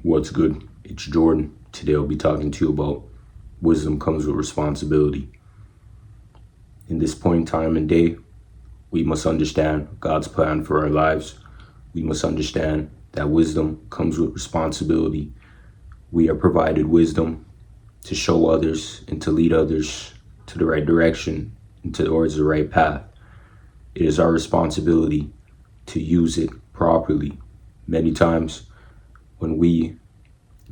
What's good? It's Jordan. Today I'll be talking to you about wisdom comes with responsibility. In this point in time and day, we must understand God's plan for our lives. We must understand that wisdom comes with responsibility. We are provided wisdom to show others and to lead others to the right direction and towards the right path. It is our responsibility to use it properly. Many times when we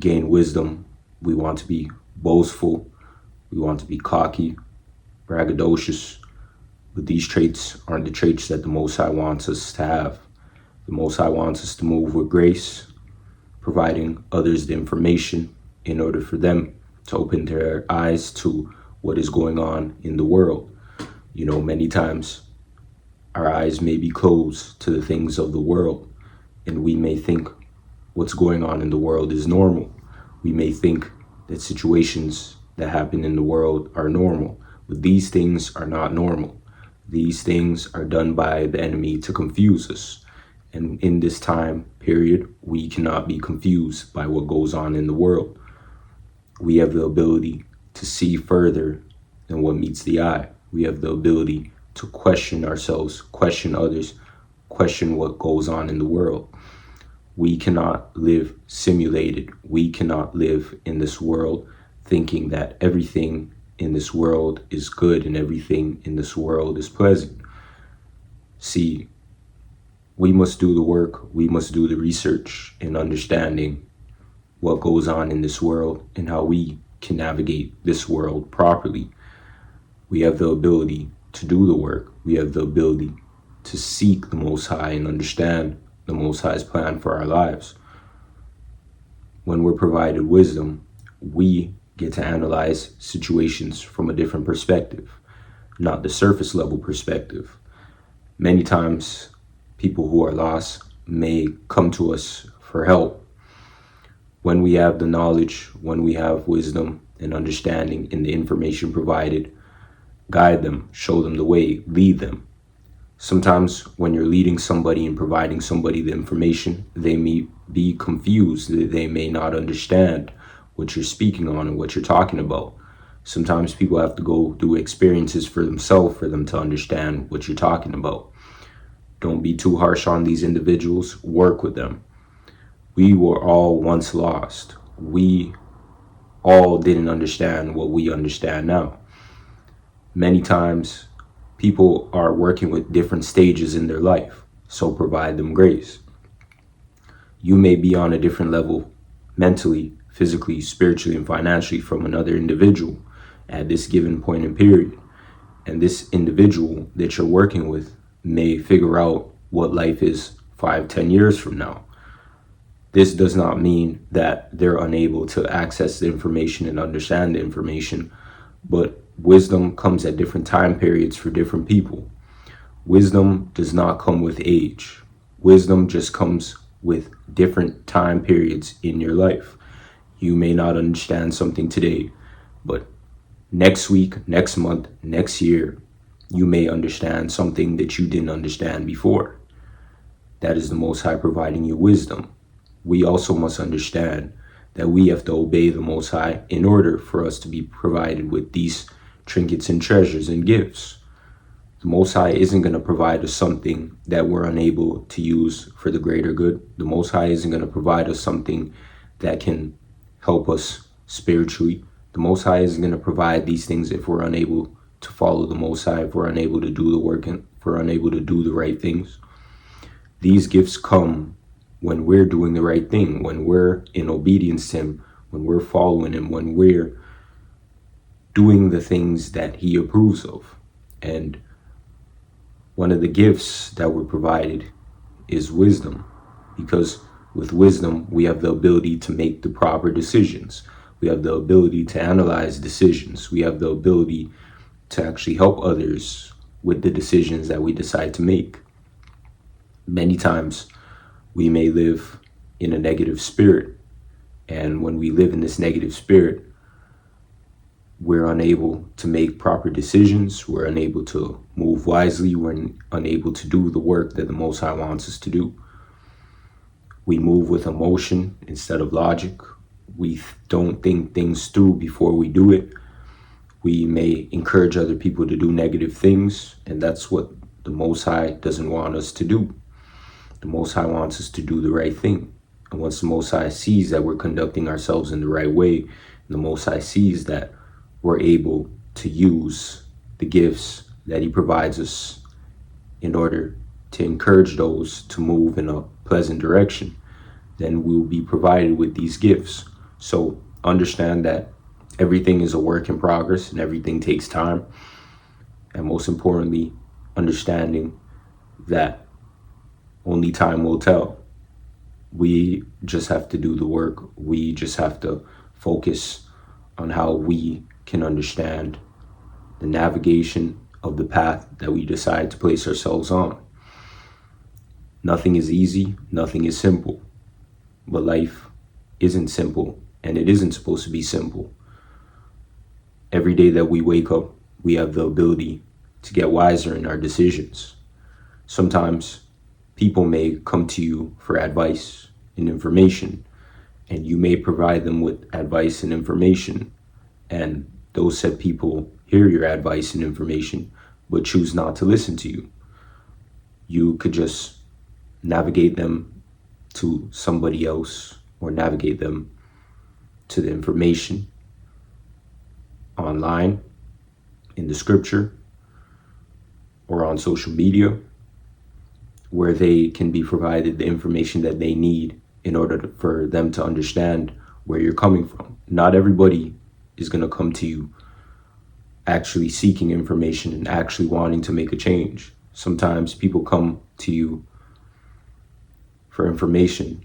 gain wisdom, we want to be boastful, we want to be cocky, braggadocious, but these traits aren't the traits that the Most High wants us to have. The Most High wants us to move with grace, providing others the information in order for them to open their eyes to what is going on in the world. Many times our eyes may be closed to the things of the world, and we may think what's going on in the world is normal. We may think that situations that happen in the world are normal, but these things are not normal. These things are done by the enemy to confuse us. And in this time period, we cannot be confused by what goes on in the world. We have the ability to see further than what meets the eye. We have the ability to question ourselves, question others, question what goes on in the world. We cannot live simulated. We cannot live in this world thinking that everything in this world is good and everything in this world is pleasant. See, we must do the work. We must do the research in understanding what goes on in this world and how we can navigate this world properly. We have the ability to do the work. We have the ability to seek the Most High and understand the Most High's plan for our lives. When we're provided wisdom, we get to analyze situations from a different perspective, not the surface level perspective. Many times, people who are lost may come to us for help. When we have the knowledge, when we have wisdom and understanding in the information provided, guide them, show them the way, lead them. Sometimes when you're leading somebody and providing somebody the information, they may be confused. They may not understand what you're speaking on and what you're talking about. Sometimes people have to go through experiences for themselves for them to understand what you're talking about. Don't be too harsh on these individuals. Work with them. We were all once lost. We all didn't understand what we understand now. Many times, people are working with different stages in their life, so provide them grace. You may be on a different level mentally, physically, spiritually, and financially from another individual at this given point in period. And this individual that you're working with may figure out what life is 5-10 years from now. This does not mean that they're unable to access the information and understand the information, but wisdom comes at different time periods for different people. Wisdom does not come with age. Wisdom just comes with different time periods in your life. You may not understand something today, but next week, next month, next year, you may understand something that you didn't understand before. That is the Most High providing you wisdom. We also must understand that we have to obey the Most High in order for us to be provided with these trinkets and treasures and gifts. The Most High isn't going to provide us something that we're unable to use for the greater good. The Most High isn't going to provide us something that can help us spiritually. The Most High isn't going to provide these things if we're unable to follow the Most High, if we're unable to do the work, and if we're unable to do the right things. These gifts come when we're doing the right thing, when we're in obedience to Him, when we're following Him, when we're doing the things that He approves of. And one of the gifts that we're provided is wisdom, because with wisdom, we have the ability to make the proper decisions. We have the ability to analyze decisions. We have the ability to actually help others with the decisions that we decide to make. Many times, we may live in a negative spirit. And when we live in this negative spirit, we're unable to make proper decisions. We're unable to move wisely. We're unable to do the work that the Most High wants us to do. We move with emotion instead of logic. We don't think things through before we do it. We may encourage other people to do negative things, and that's what the Most High doesn't want us to do. The Most High wants us to do the right thing. And once the Most High sees that we're conducting ourselves in the right way, the Most High sees that we're able to use the gifts that He provides us in order to encourage those to move in a pleasant direction, then we'll be provided with these gifts. So understand that everything is a work in progress and everything takes time. And most importantly, understanding that only time will tell. We just have to do the work. We just have to focus on how we can understand the navigation of the path that we decide to place ourselves on. Nothing is easy, nothing is simple, but life isn't simple, and it isn't supposed to be simple. Every day that we wake up, we have the ability to get wiser in our decisions. Sometimes people may come to you for advice and information, and you may provide them with advice and information, and those said people hear your advice and information but choose not to listen to you. You could just navigate them to somebody else or navigate them to the information online, in the scripture, or on social media, where they can be provided the information that they need in order for them to understand where you're coming from. Not everybody is going to come to you actually seeking information and actually wanting to make a change. Sometimes people come to you for information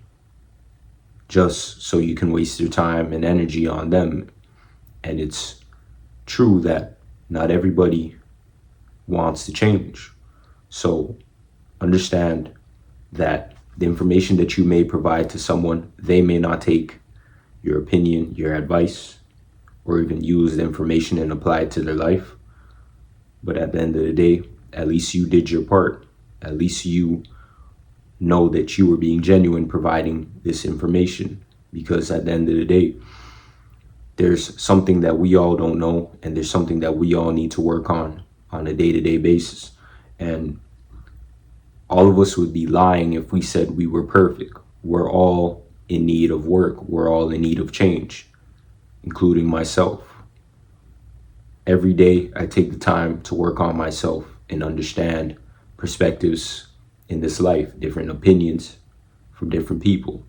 just so you can waste your time and energy on them. And it's true that not everybody wants to change. So understand that the information that you may provide to someone, they may not take your opinion, your advice, or even use the information and apply it to their life. But at the end of the day, at least you did your part. At least you know that you were being genuine providing this information, because at the end of the day, there's something that we all don't know, and there's something that we all need to work on a day-to-day basis. And all of us would be lying if we said we were perfect. We're all in need of work. We're all in need of change, including myself. Every day I take the time to work on myself and understand perspectives in this life, different opinions from different people,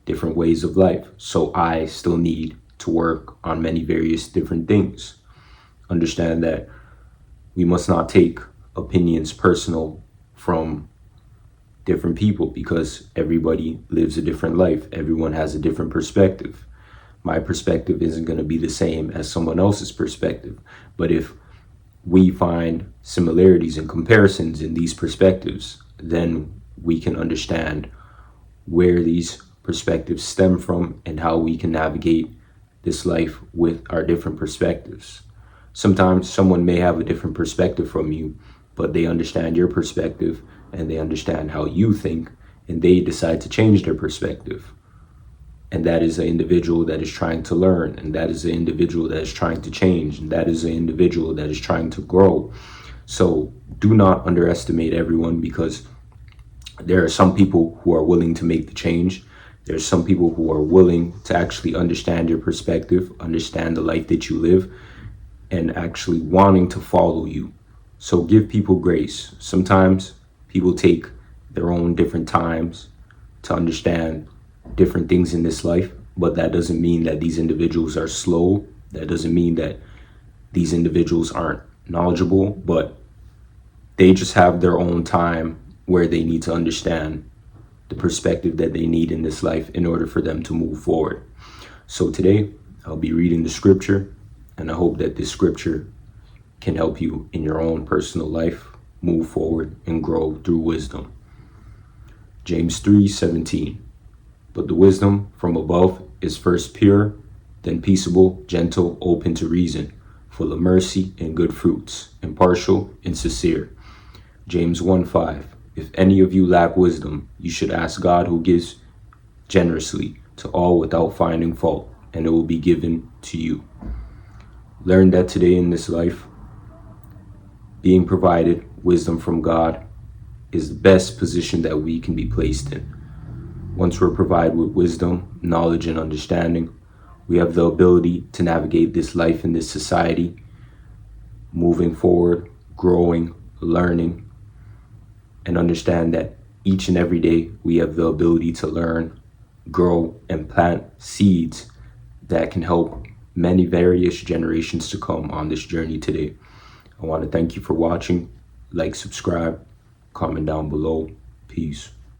different ways of life. So I still need to work on many various different things. Understand that we must not take opinions personal from different people, because everybody lives a different life. Everyone has a different perspective. My perspective isn't going to be the same as someone else's perspective. But if we find similarities and comparisons in these perspectives, then we can understand where these perspectives stem from and how we can navigate this life with our different perspectives. Sometimes someone may have a different perspective from you, but they understand your perspective and they understand how you think, and they decide to change their perspective. And that is an individual that is trying to learn, and that is an individual that is trying to change, and that is an individual that is trying to grow. So do not underestimate everyone, because there are some people who are willing to make the change. There's some people who are willing to actually understand your perspective, understand the life that you live, and actually wanting to follow you. So give people grace. Sometimes people take their own different times to understand different things in this life, but that doesn't mean that these individuals are slow. That doesn't mean that these individuals aren't knowledgeable, but they just have their own time where they need to understand the perspective that they need in this life in order for them to move forward. So today I'll be reading the scripture, and I hope that this scripture can help you in your own personal life move forward and grow through wisdom. James 3:17. But the wisdom from above is first pure, then peaceable, gentle, open to reason, full of mercy and good fruits, impartial and sincere. James 1:5. If any of you lack wisdom, you should ask God, who gives generously to all without finding fault, and it will be given to you. Learn that today in this life, being provided wisdom from God is the best position that we can be placed in. Once we're provided with wisdom, knowledge, and understanding, we have the ability to navigate this life in this society, moving forward, growing, learning, and understand that each and every day we have the ability to learn, grow, and plant seeds that can help many various generations to come on this journey today. I want to thank you for watching. Like, subscribe, comment down below. Peace.